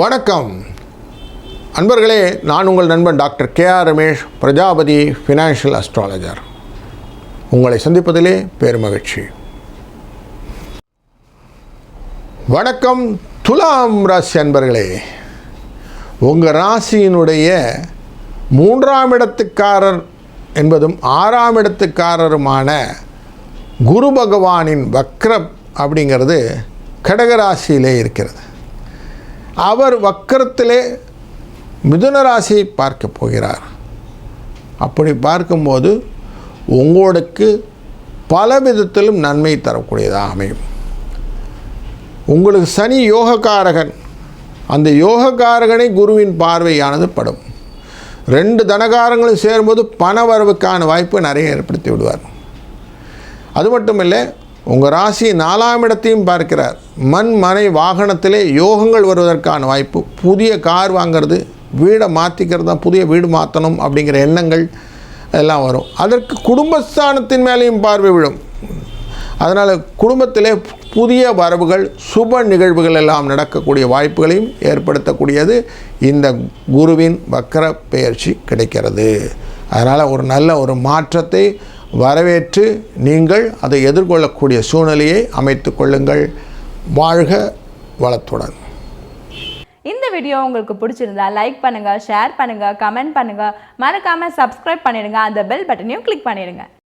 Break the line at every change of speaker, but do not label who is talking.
வணக்கம் அன்பர்களே, நான் உங்கள் நண்பன் doctor KR. Ramesh, Prajapati financial astrologer. உங்களை சந்திப்பதிலே பெருமகிழ்ச்சி. வணக்கம் துலாம் ராசி அன்பர்களே. உங்கள் ராசியினுடைய 3ஆம் இடத்துக்காரர் என்பதும் 6ஆம் இடத்துக்காரருமான குரு பகவானின் வக்ரம் அப்படிங்கிறது கடகராசியிலே இருக்கிறது. அவர் வக்கரத்திலே மிதுன ராசியை பார்க்க போகிறார். அப்படி பார்க்கும்போது உங்களுக்கு பல விதத்திலும் நன்மை தரக்கூடியதாக அமையும். உங்களுக்கு சனி யோகக்காரகன், அந்த யோகக்காரகனை குருவின் பார்வையானது படும். 2 தனகாரங்களும் சேரும்போது பண வரவுக்கான வாய்ப்பு நிறைய ஏற்படுத்தி விடுவார். அது மட்டும் இல்லை, உங்கள் ராசி 4ஆம் இடத்தையும் பார்க்கிறார். மண் மனை வாகனத்திலே யோகங்கள் வருவதற்கான வாய்ப்பு. புதிய கார் வாங்கிறது, வீடை மாற்றிக்கிறது தான், புதிய வீடு மாற்றணும் அப்படிங்கிற எண்ணங்கள் எல்லாம் வரும். அதற்கு குடும்பஸ்தானத்தின் மேலேயும் பார்வை விழும். அதனால் குடும்பத்திலே புதிய வரவுகள், சுப நிகழ்வுகள் எல்லாம் நடக்கக்கூடிய வாய்ப்புகளையும் ஏற்படுத்தக்கூடியது இந்த குருவின் வக்கர பெயர்ச்சி கிடைக்கிறது. அதனால் ஒரு நல்ல ஒரு மாற்றத்தை வரவேற்று நீங்கள் அதை எதிர்கொள்ளக்கூடிய சூழ்நிலையை அமைத்து கொள்ளுங்கள். வாழ்க வளத்துடன்.
இந்த வீடியோ உங்களுக்கு பிடிச்சிருந்தா லைக் பண்ணுங்கள், ஷேர் பண்ணுங்கள், கமெண்ட் பண்ணுங்கள், மறக்காமல் சப்ஸ்கிரைப் பண்ணிடுங்க. அந்த பெல் பட்டனையும் கிளிக் பண்ணிடுங்க.